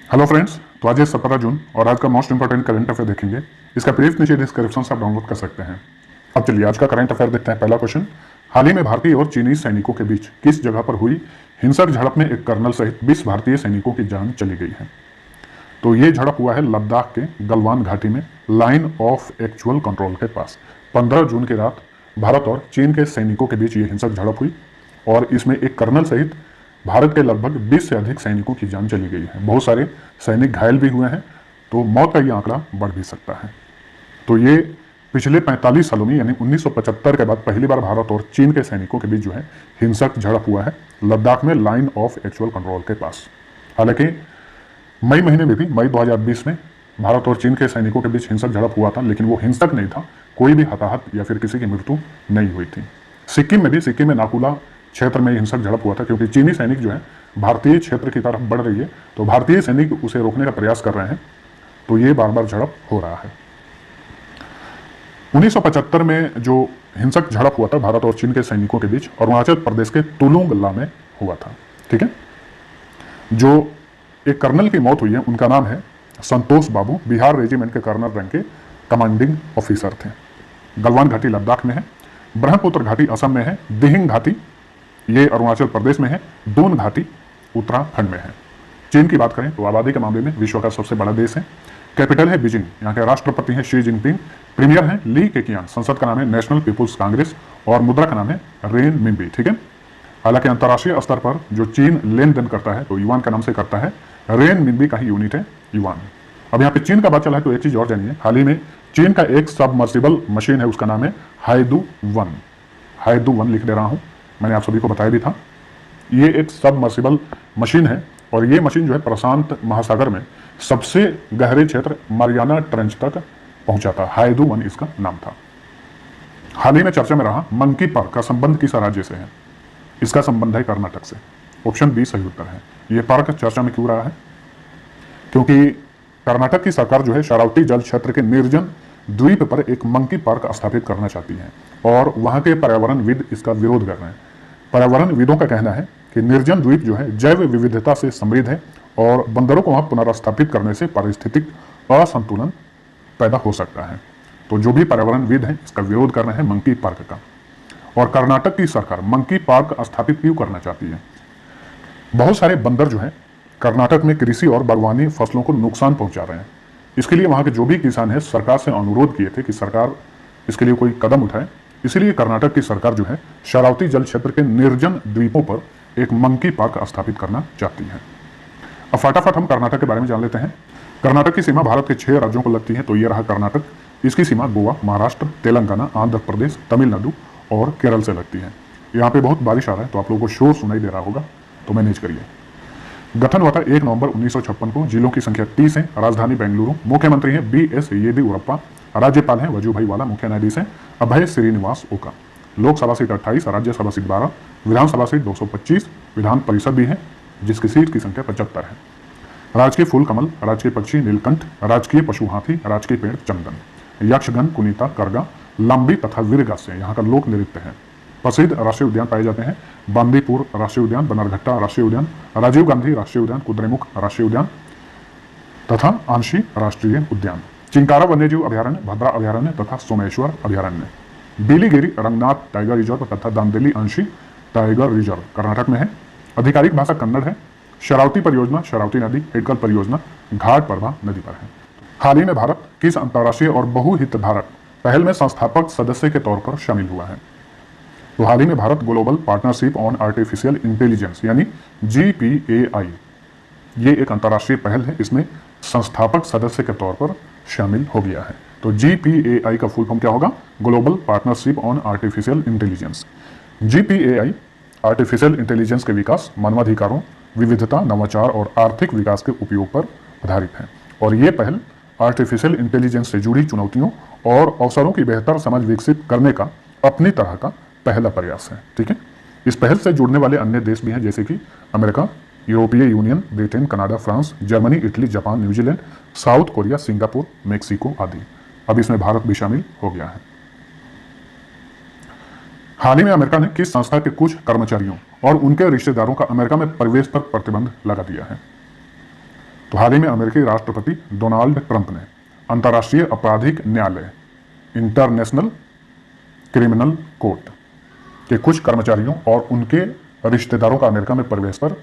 Hello friends, तो आज है 17 जून और आज का मोस्ट इंपॉर्टेंट करंट अफेयर देखेंगे। इसका पीडीएफ नीचे डिस्क्रिप्शन से आप डाउनलोड कर सकते हैं। अब चलिए आज का करंट अफेयर देखते हैं। पहला क्वेश्चन, हाल ही में भारतीय और चीनी सैनिकों के बीच किस जगह पर हुई हिंसक झड़प में एक कर्नल सहित 20 भारतीय सैनिकों की जान चली गई है? तो ये झड़प हुआ है लद्दाख के गलवान घाटी में, लाइन ऑफ एक्चुअल कंट्रोल के पास। 15 जून की रात भारत और चीन के सैनिकों के बीच ये हिंसक झड़प हुई और इसमें एक कर्नल सहित भारत के लगभग 20 से अधिक सैनिकों की जान चली गई है। बहुत सारे सैनिक घायल भी हुए हैं, तो मौत का ये आंकड़ा बढ़ भी सकता है। तो ये पिछले 45 सालों में यानी 1975 के बाद पहली बार भारत और चीन के सैनिकों के बीच जो है हिंसक झड़प हुआ है लद्दाख में, लाइन ऑफ एक्चुअल कंट्रोल के पास। हालांकि मई महीने में भी, मई 2020 में भारत और चीन के सैनिकों के बीच हिंसक झड़प हुआ था, लेकिन वो हिंसक नहीं था, कोई भी हताहत या फिर किसी की मृत्यु नहीं हुई थी। सिक्किम में नाकुला क्षेत्र में हिंसक झड़प हुआ था, क्योंकि चीनी सैनिक जो है भारतीय क्षेत्र की तरफ बढ़ रही है, तो भारतीय सैनिक उसे रोकने का प्रयास कर रहे हैं, तो ये बार बार झड़प हो रहा है। 1975 में जो हिंसक झड़प हुआ था भारत और चीन के सैनिकों के बीच, अरुणाचल प्रदेश के तुलुंगला में हुआ था। ठीक है, जो एक कर्नल की मौत हुई है उनका नाम है संतोष बाबू, बिहार रेजिमेंट के कर्नल रैंक के कमांडिंग ऑफिसर थे। गलवान घाटी लद्दाख में है, ब्रह्मपुत्र घाटी असम में है, दिहिंग घाटी ये अरुणाचल प्रदेश में है, दून घाटी उत्तराखंड में है। चीन की बात करें तो आबादी के मामले में विश्व का सबसे बड़ा देश है। कैपिटल है बीजिंग, यहाँ के राष्ट्रपति हैं शी जिनपिंग, प्रीमियर हैं ली केकियान, संसद का नाम है नेशनल पीपुल्स कांग्रेस और मुद्रा का नाम है रेन मिनबी। ठीक है, हालांकि अंतर्राष्ट्रीय स्तर पर जो चीन लेन देन करता है तो युआन का नाम से करता है, रेन मिनबी का ही यूनिट है युआन। अब यहाँ पे चीन का बात चला है तो एक चीज और जानिए, हाल ही में चीन का एक सबमर्सिबल मशीन है, उसका नाम है हाइदू-1। हाइदू-1 लिख दे रहा हूँ, मैंने आप सभी को बताया भी था। ये एक सबमर्सिबल मशीन है और ये मशीन जो है प्रशांत महासागर में सबसे गहरे क्षेत्र मारियाना ट्रेंच तक पहुंचा था। हाइदू-1 इसका नाम था। हाल ही में चर्चा में रहा मंकी पार्क का संबंध किस राज्य से है? इसका संबंध है कर्नाटक से। ऑप्शन बी सही उत्तर है। यह पार्क चर्चा में क्यों रहा है? क्योंकि कर्नाटक की सरकार जो है शरावती जल क्षेत्र के निर्जन द्वीप पर एक मंकी पार्क स्थापित करना चाहती है और वहां के पर्यावरणविद इसका विरोध कर रहे हैं। पर्यावरणविदों का कहना है कि निर्जन द्वीप जो है जैव विविधता से समृद्ध है और बंदरों को वहां पुनर्स्थापित करने से पारिस्थितिक असंतुलन पैदा हो सकता है। तो जो भी पर्यावरणविद हैं इसका विरोध कर रहे हैं मंकी पार्क का। और कर्नाटक की सरकार मंकी पार्क स्थापित क्यों करना चाहती है? बहुत सारे बंदर जो है कर्नाटक में कृषि और बागवानी फसलों को नुकसान पहुंचा रहे हैं। इसके लिए वहां के जो भी किसान है सरकार से अनुरोध किए थे कि सरकार इसके लिए कोई कदम उठाए। इसीलिए कर्नाटक की सरकार जो है शरावती जल क्षेत्र के निर्जन द्वीपों पर एक मंकी पार्क स्थापित करना चाहती है। अब फटाफट हम कर्नाटक के बारे में जान लेते हैं। कर्नाटक की सीमा भारत के 6 राज्यों को लगती है, तो ये रहा कर्नाटक। इसकी सीमा गोवा, महाराष्ट्र, तेलंगाना, आंध्र प्रदेश, तमिलनाडु और केरल से लगती है। यहाँ पे बहुत बारिश आ रहा है तो आप लोगों को शोर सुनाई दे रहा होगा, तो मैनेज करिए। गठन हुआ था 1 नवंबर 1956 को। जिलों की संख्या 30 है। राजधानी बेंगलुरु। मुख्यमंत्री हैं BS येदियुरप्पा। राज्यपाल हैं वजूभाई वाला। मुख्य न्यायाधीश हैं अभय श्रीनिवास ओका। लोकसभा सीट 28, राज्यसभा सीट 12, विधानसभा सीट 225, विधान परिषद भी है जिसकी सीट की संख्या 75 है। राजकीय फूल कमल, राजकीय पक्षी नीलकंठ, राजकीय पशु हाथी, राजकीय पेड़ चंदन, यक्षगन, कुनीता, करगा, लंबी तथा वीरगा से यहाँ का लोक नृत्य है। प्रसिद्ध राष्ट्रीय उद्यान पाए जाते हैं बांदीपुर राष्ट्रीय उद्यान, बनरघट्टा राष्ट्रीय उद्यान, राजीव गांधी राष्ट्रीय उद्यान, कुद्रेमुख राष्ट्रीय उद्यान तथा आंशी राष्ट्रीय उद्यान, चिंकारा वन्यजीव अभयारण्य, भद्रा अभयारण्य तथा सोमेश्वर अभयारण्य, बिलीगिरी रंगनाथ टाइगर रिजर्व तथा दांदेली आंशी टाइगर रिजर्व कर्नाटक में है। आधिकारिक भाषा कन्नड़ है। शरावती परियोजना शरावती नदी, हिडकल परियोजना घाट प्रभा नदी पर है। हाल ही में भारत किस अंतर्राष्ट्रीय और बहुहितधारक पहल में संस्थापक सदस्य के तौर पर शामिल हुआ है? तो हाल ही में Bharat global partnership on artificial intelligence यानी GPAI, ये एक अंतर्राष्ट्रीय पहल है, इसमें संस्थापक सदस्य के तौर पर शामिल हो गया है। तो GPAI का फुल फॉर्म क्या होगा? Global partnership on artificial intelligence. GPAI artificial intelligence के विकास, मानवाधिकारों, विविधता, नवाचार और आर्थिक विकास के उपयोग पर आधारित है और ये पहल आर्टिफिशियल इंटेलिजेंस से जुड़ी चुनौतियों और अवसरों की बेहतर समझ विकसित करने का अपनी तरह का पहला प्रयास है। ठीक है, इस पहल से जुड़ने वाले अन्य देश भी हैं जैसे कि अमेरिका, यूरोपीय union, Britain, Canada, France, Germany, Italy, Japan, New Zealand, south Korea, Singapore, Mexico आदि। अब इसमें भारत भी शामिल हो गया है। हाल ही में अमेरिका ने किस संस्था के कुछ कर्मचारियों और उनके रिश्तेदारों का अमेरिका में प्रवेश पर प्रतिबंध लगा दिया है? तो तो हाल ही में अमेरिकी राष्ट्रपति डोनाल्ड ट्रंप ने अंतर्राष्ट्रीय आपराधिक न्यायालय इंटरनेशनल क्रिमिनल कोर्ट के कुछ कर्मचारियों और उनके रिश्तेदारों का अमेरिका में प्रवेश पर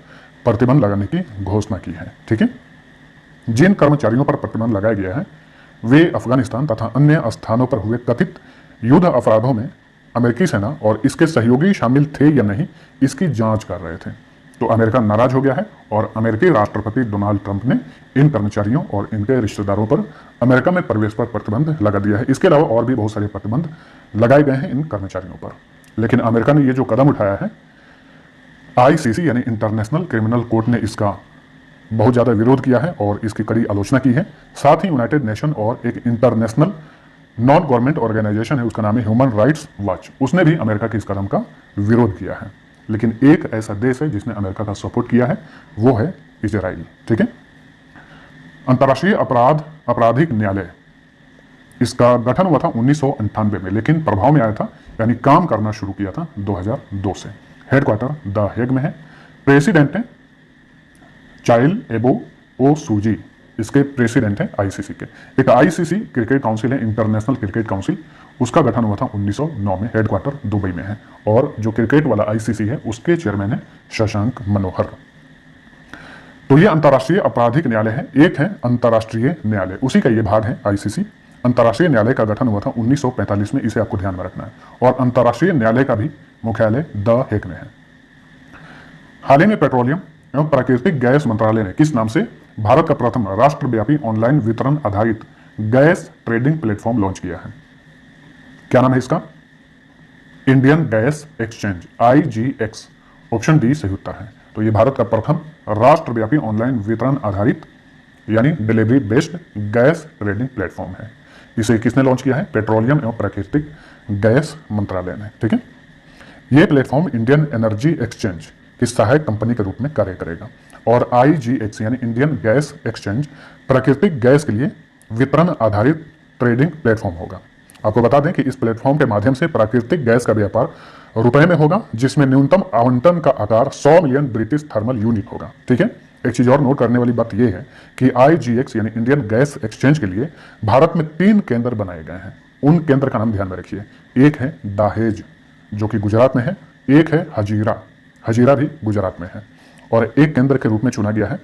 प्रतिबंध लगाने की घोषणा की है। ठीक है, जिन कर्मचारियों पर प्रतिबंध लगाया गया है वे अफगानिस्तान तथा अन्य स्थानों पर हुए कथित युद्ध अपराधों में अमेरिकी सेना और इसके सहयोगी शामिल थे या नहीं इसकी जांच कर रहे थे। तो अमेरिका नाराज हो गया है और अमेरिकी राष्ट्रपति डोनाल्ड ट्रंप ने इन कर्मचारियों और इनके रिश्तेदारों पर अमेरिका में प्रवेश पर प्रतिबंध लगा दिया है। इसके अलावा और भी बहुत सारे प्रतिबंध लगाए गए हैं इन कर्मचारियों पर, लेकिन अमेरिका ने ये जो कदम उठाया है, आईसीसी यानी इंटरनेशनल क्रिमिनल कोर्ट ने इसका बहुत ज़्यादा विरोध किया है और इसकी कड़ी आलोचना की है। साथ ही यूनाइटेड नेशन और एक इंटरनेशनल नॉन गवर्नमेंट ऑर्गेनाइजेशन है, उसका नाम है ह्यूमन राइट्स वॉच, उसने भी अमेरिका के इस कदम का विरोध किया है। लेकिन एक ऐसा देश है जिसने अमेरिका का सपोर्ट किया है, वो है इजराइल। ठीक है, अंतर्राष्ट्रीय आपराधिक न्यायालय, इसका गठन हुआ था 1998 में, लेकिन प्रभाव में आया था यानी काम करना शुरू किया था 2002 से। हेडक्वार्टर द हेग में है। प्रेसिडेंट है चाइल एबो ओ सूजी, इसके प्रेसिडेंट हैं आईसीसी के। एक आईसीसी क्रिकेट काउंसिल है, इंटरनेशनल क्रिकेट काउंसिल, उसका गठन हुआ था 1909 में, हेडक्वार्टर दुबई में है। और जो क्रिकेट वाला आईसीसी है उसके चेयरमैन है शशांक मनोहर। तो ये अंतर्राष्ट्रीय आपराधिक न्यायालय है। एक है अंतर्राष्ट्रीय न्यायालय, उसी का ये भाग है आईसीसी। अंतर्राष्ट्रीय न्यायालय का गठन हुआ था 1945 में, इसे आपको ध्यान में रखना है। और अंतर्राष्ट्रीय न्यायालय का भी मुख्यालय द हेग में है। हाल ही में पेट्रोलियम एवं प्राकृतिक गैस मंत्रालय ने किस नाम से भारत का प्रथम राष्ट्रव्यापी ऑनलाइन वितरण आधारित गैस ट्रेडिंग प्लेटफॉर्म लॉन्च किया है? क्या नाम है इसका? Indian gas exchange, IGX। Option D सही उत्तर है। तो ये भारत का प्रथम राष्ट्रव्यापी ऑनलाइन वितरण आधारित यानी delivery based gas trading platform है। इसे किसने लॉन्च किया है? पेट्रोलियम एवं प्राकृतिक गैस मंत्रालय ने। ठीक है, यह प्लेटफॉर्म इंडियन एनर्जी एक्सचेंज की सहायक कंपनी के रूप में कार्य करेगा। और IGX यानी इंडियन गैस एक्सचेंज प्राकृतिक गैस के लिए वितरण आधारित ट्रेडिंग प्लेटफॉर्म होगा। आपको बता दें कि इस प्लेटफॉर्म के माध्यम से प्राकृतिक गैस का व्यापार रुपए में होगा, जिसमें न्यूनतम आवंटन का आकार 100 मिलियन ब्रिटिश थर्मल यूनिट होगा। ठीक है, एक चीज और नोट करने वाली बात यह है कि IGX यानी इंडियन गैस एक्सचेंज के लिए भारत में 3 केंद्र बनाए गए हैं। उन केंद्र का नाम ध्यान में रखिए। एक है दाहेज जो कि गुजरात में है, एक है हजीरा, हजीरा भी गुजरात में है, और एक केंद्र के रूप में चुना गया है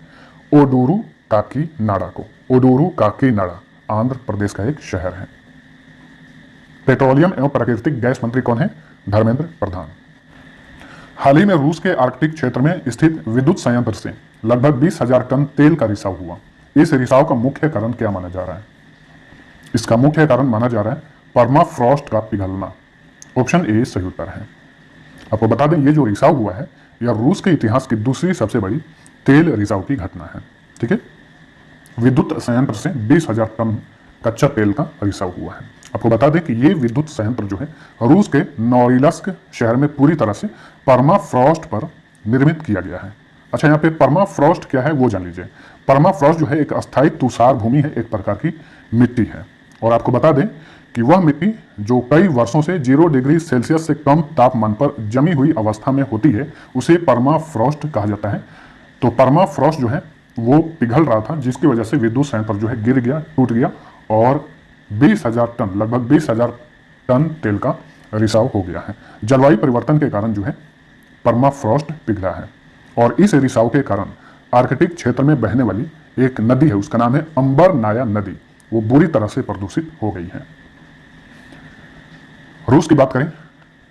ओडुरु काकीनाडा को। ओडुरु काकीनाडा आंध्र प्रदेश का एक शहर है। पेट्रोलियम एवं प्राकृतिक गैस मंत्री कौन है? धर्मेंद्र प्रधान। हाल ही में रूस के आर्कटिक क्षेत्र में स्थित विद्युत संयंत्र से लगभग 20,000 टन तेल का रिसाव हुआ। इस रिसाव का मुख्य कारण क्या माना जा रहा है? इसका मुख्य कारण माना जा रहा है परमाफ्रॉस्ट का पिघलना। ऑप्शन ए सही उत्तर है। आपको बता दें ये जो रिसाव हुआ है यह रूस के इतिहास की दूसरी सबसे बड़ी तेल रिसाव की घटना है। ठीक है, विद्युत संयंत्र से 20,000 टन कच्चा तेल का रिसाव हुआ है। आपको बता दें कि ये विद्युत संयंत्र जो है रूस के नोरिलस्क शहर में पूरी तरह से परमाफ्रॉस्ट पर निर्मित किया गया है। अच्छा, यहाँ पे परमाफ्रॉस्ट क्या है वो जान लीजिए। परमाफ्रॉस्ट जो है एक अस्थायी तुषार भूमि है, एक प्रकार की मिट्टी है। और आपको बता दें कि वह मिट्टी जो कई वर्षों से 0 डिग्री सेल्सियस से कम तापमान पर जमी हुई अवस्था में होती है उसे परमाफ्रॉस्ट कहा जाता है। तो परमाफ्रॉस्ट जो है वो पिघल रहा था, जिसकी वजह से विद्युत संयंत्र जो है गिर गया, टूट गया और 20,000 टन, लगभग 20,000 टन तेल का रिसाव हो गया है। जलवायु परिवर्तन के कारण जो है परमाफ्रॉस्ट पिघला है और इस रिसाव के कारण आर्कटिक क्षेत्र में बहने वाली एक नदी है, उसका नाम है अंबरनाया नदी, वो बुरी तरह से प्रदूषित हो गई है। रूस की बात करें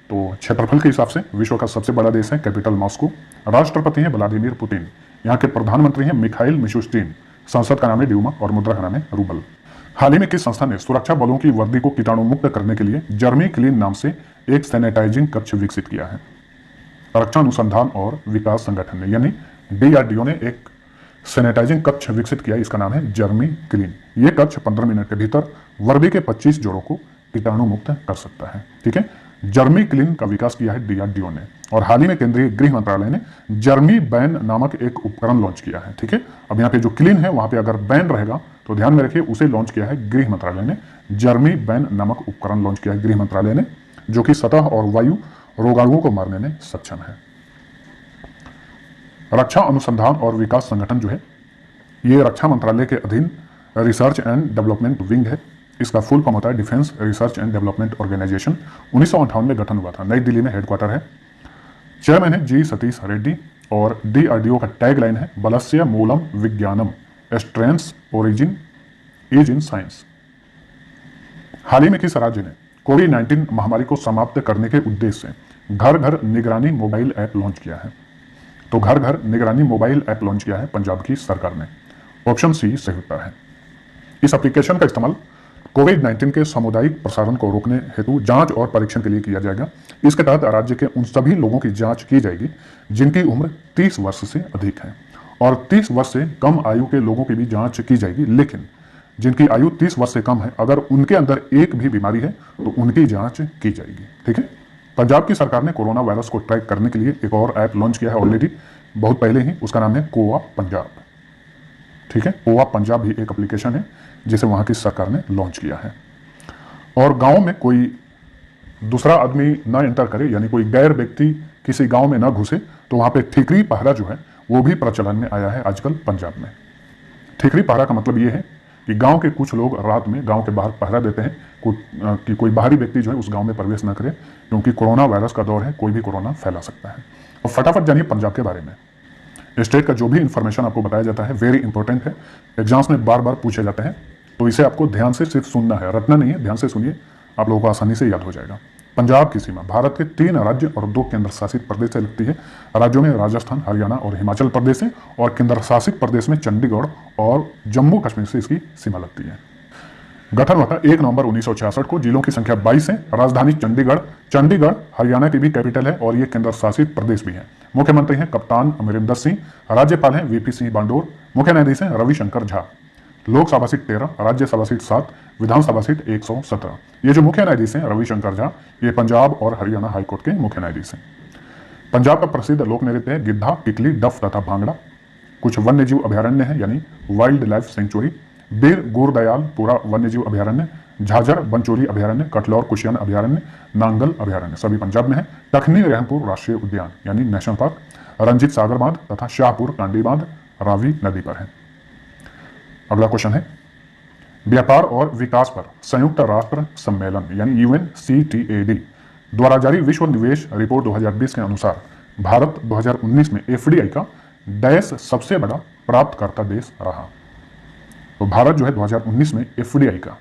तो क्षेत्रफल के हिसाब से विश्व का सबसे बड़ा देश है, कैपिटल मॉस्को, राष्ट्रपति हैं व्लादिमीर पुतिन, यहाँ के प्रधानमंत्री हैं मिखाइल मिशुस्टिन, संसद का नाम है ड्यूमा और मुद्रा का नाम है रूबल। हाल ही में किस संस्था ने सुरक्षा बलों की वर्दी को कीटाणु मुक्त करने के लिए जर्मी क्लीन नाम से एक सैनिटाइजिंग कक्ष विकसित किया है? रक्षा अनुसंधान और विकास संगठन ने यानी DRDO ने एक सैनिटाइजिंग कक्ष विकसित किया, इसका नाम है जर्मी क्लीन। ये कक्ष 15 मिनट के भीतर वर्दी के 25 जोड़ों को कीटाणु मुक्त कर सकता है। ठीक है, जर्मी क्लीन का विकास किया है DRDO ने। और हाल ही में केंद्रीय गृह मंत्रालय ने जर्मी बैन नामक एक उपकरण लॉन्च किया है। ठीक है, अब यहाँ पे जो क्लीन है वहां पे अगर बैन रहेगा तो ध्यान में रखिए, उसे लॉन्च किया है गृह मंत्रालय ने। जर्मी बैन नामक उपकरण लॉन्च किया है गृह मंत्रालय ने, जो कि सतह और वायु रोगाणुओं को मारने में सक्षम है। रक्षा अनुसंधान और विकास संगठन जो है ये रक्षा मंत्रालय के अधीन रिसर्च एंड डेवलपमेंट विंग है। इसका फुल फॉर्म होता है defence research and development organisation. 1958 में गठन हुआ था, नई दिल्ली में हेडक्वार्टर है। चेयरमैन है जी सतीश रेड्डी और DRDO का टैगलाइन है बलस्य मूलम विज्ञानम strength's origin is in science. हाल ही में किस राज्य ने कोविड-19 महामारी को समाप्त करने के उद्देश्य से घर घर निगरानी मोबाइल ऐप लॉन्च किया है? तो घर घर निगरानी मोबाइल ऐप लॉन्च किया है पंजाब की सरकार ने। ऑप्शन सी सही उत्तर है। इस एप्लीकेशन का इस्तेमाल कोविड-19 के सामुदायिक प्रसारण को रोकने हेतु जांच और परीक्षण के लिए किया जाएगा। इसके तहत राज्य के उन सभी लोगों की जांच की जाएगी जिनकी उम्र 30 वर्ष से अधिक है, और 30 वर्ष से कम आयु के लोगों की भी जांच की जाएगी। लेकिन जिनकी आयु 30 वर्ष से कम है, अगर उनके अंदर एक भी बीमारी है तो उनकी जांच की जाएगी। ठीक है। पंजाब की सरकार ने कोरोना वायरस को ट्रैक करने के लिए एक और ऐप लॉन्च किया है ऑलरेडी, बहुत पहले ही। उसका नाम है कोवा पंजाब। ठीक है, कोवा पंजाब भी एक एप्लीकेशन है जिसे वहां की सरकार ने लॉन्च किया है। और गांव में कोई दूसरा आदमी ना एंटर करे, यानी कोई गैर व्यक्ति किसी गांव में ना घुसे, तो वहां पे ठीकरी पहरा जो है वो भी प्रचलन में आया है आजकल पंजाब में। ठीकरी पहरा का मतलब ये है कि गांव के कुछ लोग रात में गांव के बाहर पहरा देते हैं कि कोई बाहरी व्यक्ति जो है उस गांव में प्रवेश न करे, क्योंकि कोरोना वायरस का दौर है, कोई भी कोरोना फैला सकता है। और फटाफट जानिए पंजाब के बारे में। स्टेट का जो भी इंफॉर्मेशन आपको बताया जाता है वेरी इंपॉर्टेंट है, एग्जाम्स में बार बार पूछे जाते हैं, तो इसे आपको ध्यान से सिर्फ सुनना है, रटना नहीं है। ध्यान से सुनिए, आप लोगों को आसानी से याद हो जाएगा। पंजाब की सीमा भारत के 3 राज्य और 2 केंद्र शासित प्रदेश से लगती है। राज्यों में राजस्थान, हरियाणा और हिमाचल प्रदेश है, और केंद्र शासित प्रदेश में चंडीगढ़ और जम्मू कश्मीर से इसकी सीमा लगती है। गठन हुआ था 1 नवंबर 1966 को। जिलों की संख्या 22 है। राजधानी चंडीगढ़ हरियाणा की भी कैपिटल है, और ये केंद्र शासित प्रदेश भी है। मुख्यमंत्री हैं कप्तान अमरिंदर सिंह, राज्यपाल हैं VP सिंह बांडोर, मुख्य न्यायाधीश हैं रविशंकर झा। लोकसभा सीट 13, राज्यसभा सीट 7, विधानसभा सीट 117। ये जो मुख्य न्यायाधीश हैं रविशंकर झा, ये पंजाब और हरियाणा हाईकोर्ट के मुख्य न्यायाधीश हैं। पंजाब का प्रसिद्ध लोक नृत्य है गिद्धा, किकली, डफ तथा भांगड़ा। कुछ वन्य जीव अभयारण्य है, यानी वाइल्ड लाइफ सेंचुरी। बीर गुरदयालपुरा वन्य जीव अभयारण्य, झाझर बनचोरी अभयारण्य, कटलौर कुशियन अभयारण्य, नांगल अभयारण्य सभी पंजाब में है। टखनी रहमपुर राष्ट्रीय उद्यान यानी नेशनल पार्क, रंजीत सागर बांध तथा शाहपुर कांडी बांध रावी नदी पर है। अगला क्वेश्चन है व्यापार और विकास पर संयुक्त राष्ट्र सम्मेलन यानी UNCTAD द्वारा जारी विश्व निवेश रिपोर्ट 2020 के अनुसार भारत 2019 में FDI का डैश सबसे बड़ा प्राप्तकर्ता देश रहा। तो भारत जो है 2019 में FDI का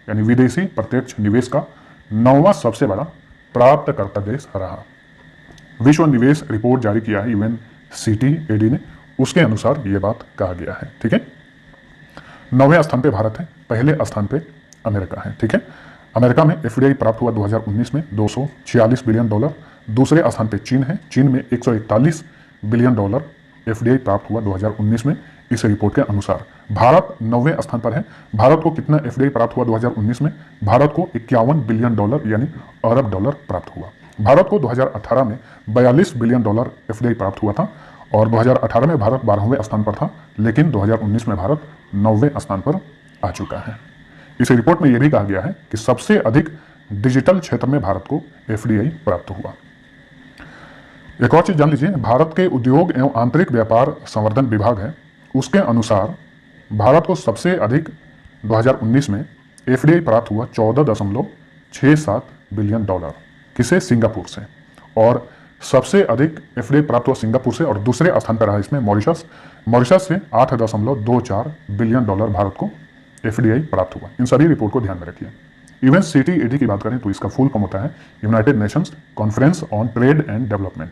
यानी विदेशी प्रत्यक्ष निवेश का 9वां सबसे बड़ा प्राप्तकर्ता देश रहा। विश्व निवेश रिपोर्ट जारी किया है UNCTAD ने, उसके अनुसार ये बात कहा गया है। ठीक है, 9वें स्थान पे भारत है, पहले स्थान पे अमेरिका है। ठीक है, अमेरिका में FDI प्राप्त हुआ 2019 में $246 बिलियन। दूसरे स्थान पे चीन है, चीन में $141 बिलियन FDI प्राप्त हुआ 2019 में। इस रिपोर्ट के अनुसार भारत 9वें स्थान पर है। भारत को कितना FDI प्राप्त हुआ 2019 में? भारत को $51 बिलियन यानी अरब डॉलर प्राप्त हुआ। भारत को 2018 में $42 बिलियन FDI प्राप्त हुआ था, और 2018 में भारत 12वें स्थान पर था, लेकिन 2019 में भारत 9वें स्थान पर आ चुका है। इस रिपोर्ट में यह भी कहा गया है कि सबसे अधिक डिजिटल क्षेत्र में भारत को FDI प्राप्त हुआ। एक और चीज जान लीजिए, भारत के उद्योग एवं आंतरिक व्यापार संवर्धन विभाग है, उसके अनुसार भारत को सबसे अधिक 2019 में FDI प्राप्त हुआ $14.67 बिलियन। किसे? सिंगापुर से। और सबसे अधिक FDI प्राप्त हुआ सिंगापुर से, और दूसरे स्थान पर रहा इसमें मॉरिशस से 8.24 बिलियन भारत को FDI प्राप्त हुआ। इन सभी रिपोर्ट को ध्यान में रखिए। UNCTAD की बात करें तो इसका फुल फॉर्म होता है United Nations conference on trade and development.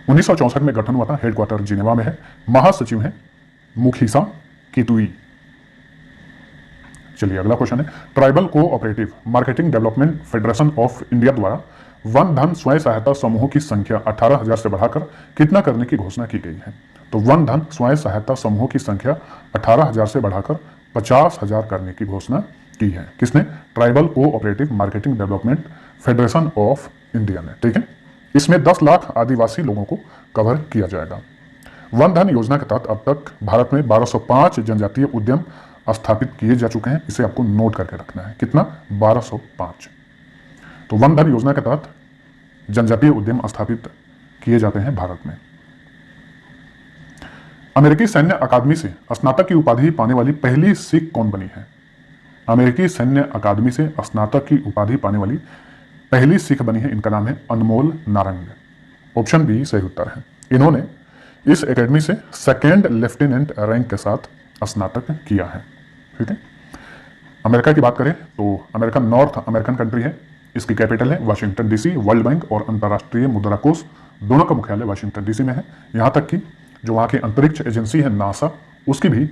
1964 में गठन हुआ था, हेडक्वार्टर जिनेवा में है। महासचिव है मुखीसा कितुई। चलिए अगला क्वेश्चन है tribal cooperative marketing development federation of India द्वारा वन धन स्वयं सहायता समूहों की संख्या 18,000 से बढ़ाकर कितना करने की घोषणा की गई है? तो वन धन स्वयं सहायता समूहों की संख्या 18,000 से बढ़ाकर 50,000 करने की घोषणा की है। किसने? Tribal cooperative marketing development federation of India ने। ठीक है, इसमें 10 लाख आदिवासी लोगों को कवर किया जाएगा। वन धन योजना के तहत अब तक भारत में 1205 जनजातीय उद्यम स्थापित किए जा चुके हैं। इसे आपको नोट करके रखना है। कितना? 1205। तो वन धन योजना के तहत जनजातीय उद्यम स्थापित किए जाते हैं भारत में। अमेरिकी सैन्य अकादमी से स्नातक की उपाधि पाने वाली पहली सिख कौन बनी है? अमेरिकी सैन्य अकादमी से स्नातक की उपाधि पाने वाली पहली सिख बनी है, इनका नाम है अनमोल नारंग। ऑप्शन बी सही उत्तर है। इन्होंने इस एकेडमी से सेकेंड लेफ्टिनेंट रैंक के साथ स्नातक किया है। ठीक है। अमेरिका की बात करें तो अमेरिका नॉर्थ अमेरिकन कंट्री है। इसकी कैपिटल है वाशिंगटन डीसी। वर्ल्ड बैंक और अंतर्राष्ट्रीय मुद्रा कोष दोनों का मुख्यालय वाशिंगटन डीसी में है। यहाँ तक कि जो वहाँ की अंतरिक्ष एजेंसी है नासा, उसकी भी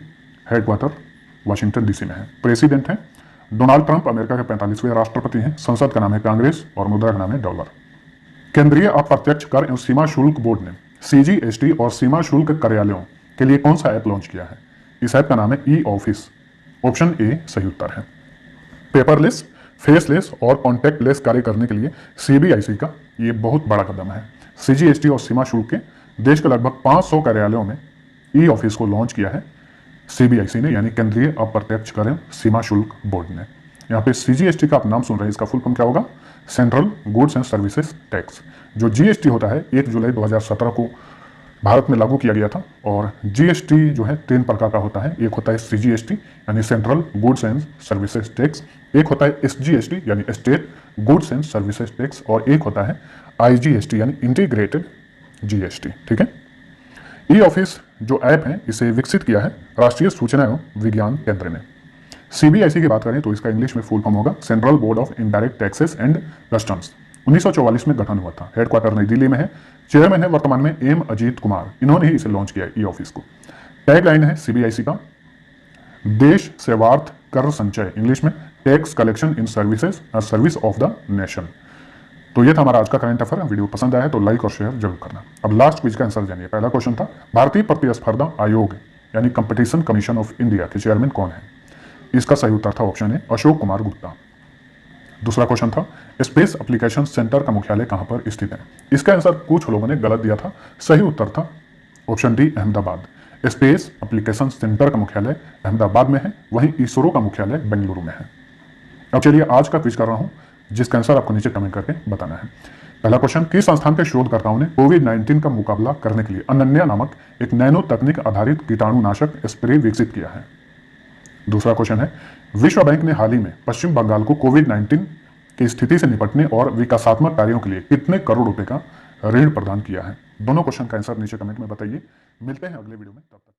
हेडक्वार्टर वाशिंगटन डीसी में है। प्रेसिडेंट है डोनाल्ड ट्रंप, अमेरिका के 45वें राष्ट्रपति हैं। संसद का नाम है कांग्रेस और मुद्रा का नाम है डॉलर। केंद्रीय अप्रत्यक्ष कर एवं सीमा शुल्क बोर्ड ने सीजीएसटी और सीमा शुल्क कार्यालयों के लिए कौन सा ऐप लॉन्च किया है? इस ऐप का नाम है ई ऑफिस। ऑप्शन ए सही उत्तर है। पेपरलेस, फेसलेस और कॉन्टैक्टलेस कार्य करने के लिए सीबीआईसी का ये बहुत बड़ा कदम है। सीजीएसटी और सीमा शुल्क के देश के लगभग 500 कार्यालयों में ई ऑफिस को लॉन्च किया है सीबीआईसी ने, यानी केंद्रीय अप्रत्यक्ष कर सीमा शुल्क बोर्ड ने। यहाँ पे सीजीएसटी का आप नाम सुन रहे हैं, इसका फुल फॉर्म क्या होगा? Central goods and services tax. जो जीएसटी होता है 1 जुलाई 2017 को भारत में लागू किया गया था। और जीएसटी जो है 3 प्रकार का होता है। एक होता है सीजीएसटी यानी central goods and services tax, एक होता है एसजीएसटी यानी state goods and services tax, और एक होता है आईजीएसटी यानी इंटीग्रेटेड जीएसटी। ठीक है। ई ऑफिस जो ऐप है इसे विकसित किया है राष्ट्रीय सूचना एवं विज्ञान केंद्र ने। सीबीआईसी की बात करें तो इसका इंग्लिश में फुल फॉर्म होगा central board of indirect taxes and customs. 1944 में गठन हुआ था। हेडक्वार्टर नई दिल्ली में है। चेयरमैन है वर्तमान में एम अजीत कुमार। इन्होंने ही इसे लॉन्च किया ई ऑफिस को। टैगलाइन है सीबीआईसी का देश सेवार्थ कर संचय, इंग्लिश में tax collection in services service of the nation. तो ये था हमारा आज का करंट अफेयर। वीडियो पसंद आया तो लाइक और शेयर जरूर करना। अब लास्ट क्विज का आंसर जानिए। पहला क्वेश्चन था भारतीय प्रतिस्पर्धा आयोग यानी कंपटीशन कमीशन ऑफ इंडिया के चेयरमैन कौन है? इसका सही उत्तर था ऑप्शन ए अशोक कुमार गुप्ता। दूसरा क्वेश्चन था स्पेस एप्लीकेशन सेंटर का मुख्यालय कहां पर स्थित है? इसका आंसर कुछ लोगों ने गलत दिया था। सही उत्तर था option D Ahmedabad. Space application centre का मुख्यालय अहमदाबाद में है, वहीं इसरो का मुख्यालय बेंगलुरु में है। अब चलिए आज का क्विज कर रहा हूं, जिसका आंसर आपको नीचे कमेंट करके बताना है। पहला क्वेश्चन, किस संस्थान के शोधकर्ताओं ने कोविड-19 का मुकाबला करने के लिए अनन्या नामक एक नैनो तकनीक आधारित कीटाणुनाशक स्प्रे विकसित किया है? दूसरा क्वेश्चन है, विश्व बैंक ने हाल ही में पश्चिम बंगाल को कोविड-19 की स्थिति से निपटने और विकासात्मक कार्यों के लिए कितने करोड़ रुपए का ऋण प्रदान किया है? दोनों क्वेश्चन का आंसर नीचे कमेंट में बताइए। मिलते हैं अगले वीडियो में, तब तक।